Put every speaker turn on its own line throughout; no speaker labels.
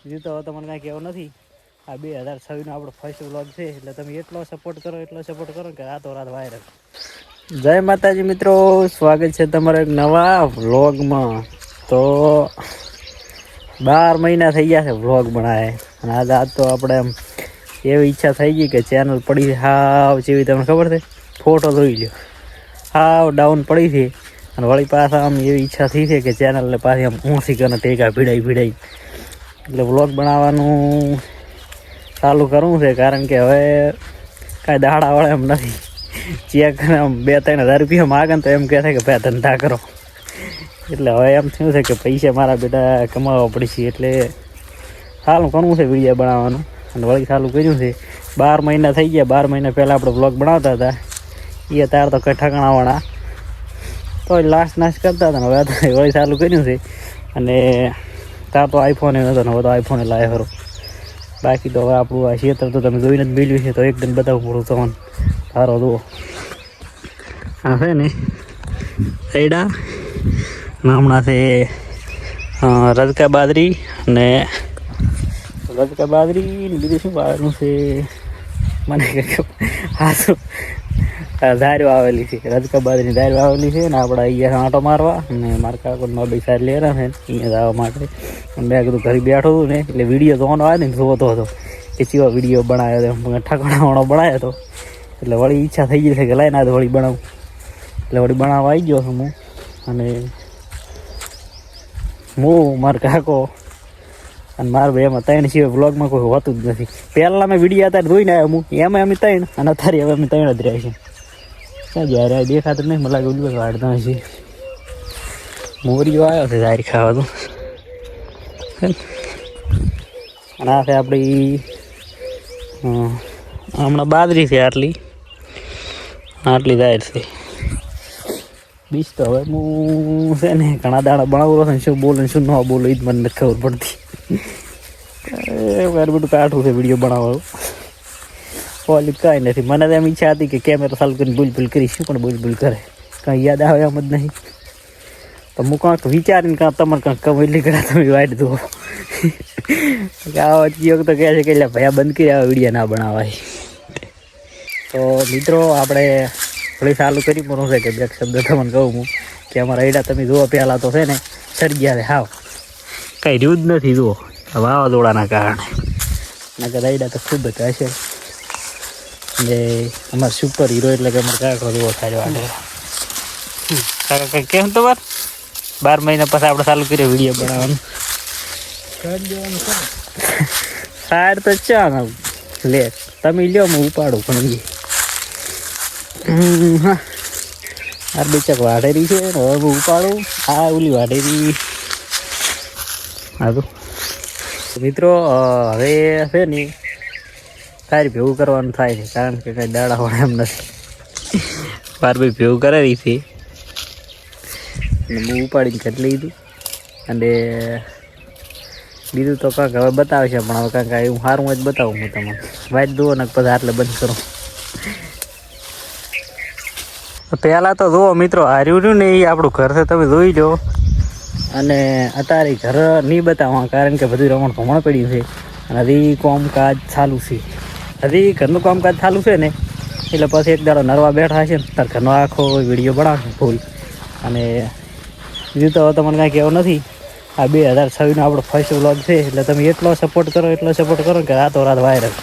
બીજું તો તમને કાંઈ કહેવું નથી. આ 2026નો આપણો ફર્સ્ટ વ્લોગ છે એટલે તમે એટલો સપોર્ટ કરો કે રાતોરાત વાયરલ. જય માતાજી મિત્રો, સ્વાગત છે તમારા એક નવા વ્લોગમાં. તો 12 મહિના થઈ ગયા છે વ્લોગ બનાવે અને આજ તો આપણે એમ એવી ઈચ્છા થઈ ગઈ કે ચેનલ પડી હાવ જેવી તમને ખબર છે, ફોટો જોઈ લ્યો, હાવ ડાઉન પડી છે. અને વળી પાછા આમ એવી ઈચ્છા થઈ છે કે ચેનલને પાછી આમ ઊંસી કરીને ટેકા ભીડાઈ એટલે વ્લોગ બનાવવાનું ચાલુ કરવું છે. કારણ કે હવે કાંઈ દાડાવાળા એમ નથી. ચેક આમ 2-3 હજાર રૂપિયા માગે ને તો એમ કહે છે કે ભાઈ ધંધા કરો. એટલે હવે એમ થયું છે કે પૈસા મારા બેટા કમાવવા પડશે. એટલે ચાલુ કરવું છે વિડીયો બનાવવાનું. અને વળી ચાલુ કર્યું છે. 12 મહિના થઈ ગયા. 12 મહિના પહેલાં આપણે વ્લોગ બનાવતા હતા. એ તાર તો કંઈ ઠકાણાવાળા તો નાશ કરતા હતા ને હવે તો વળી ચાલુ કર્યું છે. અને તાર તો આઈફોન નહોતો ને હવે તો આઈફોન લાવ્યો ખરો. બાકી તો હવે આપણું આ ક્ષેત્ર તો તમે જોઈને જ મેળવ્યું છે. તો એકદમ બતાવવું પડું તમને. સારો જુઓ આ છે ને એડા હમણાં છે રજકા બાજરી ને બીજું શું વાવેલું છે મને હાથું ધાર્યો આવેલી છે. રજકા બાજરીની ધાર્યો આવેલી છે ને આપણે અહીંયા આંટો મારવા અને મારા કાકોમાં બે સારી લેરા છે અહીંયા જવા માટે. મેં કીધું ઘરે બેઠો હતું ને એટલે વિડીયો જોવાનો આવે ને જોતો હતો કે ચેવો વિડીયો બનાવ્યો હતો, ઠકાણાવાળો બનાવ્યો હતો. એટલે વળી ઈચ્છા થઈ ગઈ છે કે લાઈને આ વળી બનાવું. એટલે વળી બનાવવા આવી ગયો છું હું. અને હું મારા કાકો અને મારા ભાઈ એમાં 3 સિવાય વ્લોગમાં કોઈ હોતું જ નથી. પહેલાં મેં વિડીયો અત્યારે જોઈને આવ્યો હું એમાં અમે 3 અને અત્યારે હવે અમે 3 જ રહ્યા છીએ. ક્યાં જ્યારે દેખાતું નહીં, મને લાગે ઉલ્લું વાળતા હશે. મોરીઓ આવ્યો છે જારી ખાવા તો. અને આ છે આપણી હમણાં બાજરી છે આટલી જાહેર છે. બીજ તો હવે હું છે ને ઘણા દાડા બનાવું છું. શું બોલું શું ન બોલું એ જ મને નથી ખબર પડતી. મારે બધું કાઢવું છે વિડીયો બનાવવાનું. ઓલી કાંઈ નથી. મને તો એમ ઈચ્છા હતી કે કેમેરા ચાલુ કરીને ભૂલ કરીશું પણ ભૂલ કરે કાંઈ યાદ આવે એમ જ નહીં. તો હું કાંઈક વિચારીને કાં તમારે કાંઈક કમેલી કરા તમે વાઈટ જુઓ. આવા વખત તો કહે છે કે એટલે ભાઈ બંધ કરી આવા વિડીયો ના બનાવાય. તો મિત્રો આપણે થોડી ચાલુ કરી પડું છે કે બે શબ્દ તમને કહું હું કે અમારા એડા તમે જુઓ પહેલાં તો છે ને સર્જ્યા છે હાવ કાંઈ રહ્યું જ નથી. જુઓ વાવાઝોડાના કારણે નકર એડા તો ખૂબ જ હશે. અને અમારા સુપર હીરો એટલે કે અમારે કાકો જુઓ થાય વાટે. કાકા કંઈ કેમ તમારે 12 મહિના પછી આપણે ચાલુ કરીએ વિડીયો બનાવવાનું. સાર તો ચા લે તમે લ્યો હું ઉપાડું પણ હા આ બેચક વાઢેરી છે હવે હું ઉપાડું. આ ઓલી વાઢેરી હા મિત્રો હવે છે ને સારી ભેગું કરવાનું થાય છે. કારણ કે કાંઈ દાડા વાળા એમ નથી. 12 ભેગું કરેલી છે હું ઉપાડીને ઘટ લીધું. અને બીજું તો કાંઈક હવે બતાવે છે પણ હવે કાંઈક એવું સારું જ બતાવું હું તમને. વાઇટ જુઓ ને પછી આટલે બંધ કરું. પહેલાં તો જુઓ મિત્રો હાર્યું ને એ આપણું ઘર છે તમે જોઈ લો. અને અત્યારે ઘર નહીં બતાવવા કારણ કે બધું રમણ ભમણ પડ્યું છે. અને હજી કામકાજ ચાલુ છે. હજી ઘરનું કામકાજ ચાલુ છે ને એટલે પછી એક દાડો નરવા બેઠા છે ને તાર ઘરનો આખો વિડીયો બનાવશે ફૂલ. અને બીજું તો તમને કાંઈ કહેવું નથી. આ 2026નો આપણો ફર્સ્ટ વ્લોગ છે એટલે તમે એટલો સપોર્ટ કરો કે રાતોરાત વાયરલ.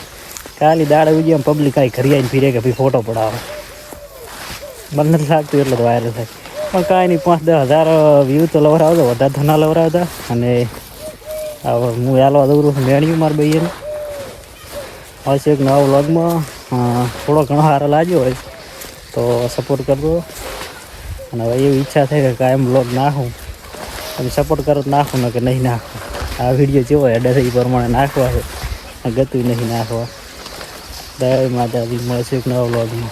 ખાલી દાડા વિડીયો પબ્લિક કાંઈ ઘરે આવીને ફીરે કે ભાઈ ફોટો પડાવો. મને નથી લાગતું એટલો તો વાયરલ થાય પણ કાંઈ નહીં. 5-10 હજાર વ્યૂ તો લવરાવતો વધારે તો ના લવરાવતા. અને હું હાલવા દઉં મેળ્યું મારા ભાઈને આવશે એક નવા વ્લોગમાં. થોડો ઘણો સારો લાગ્યો હોય તો સપોર્ટ કરજો. અને હવે એવી ઈચ્છા થાય કે કાયમ વ્લોગ નાખું તમે સપોર્ટ કરો નાખો ને કે નહીં નાખો. આ વિડીયો જેવો એડે છે એ પ્રમાણે નાખવા છે ગતું નહીં નાખવા. જય માતાજી મળશે એક નવા વ્લોગમાં.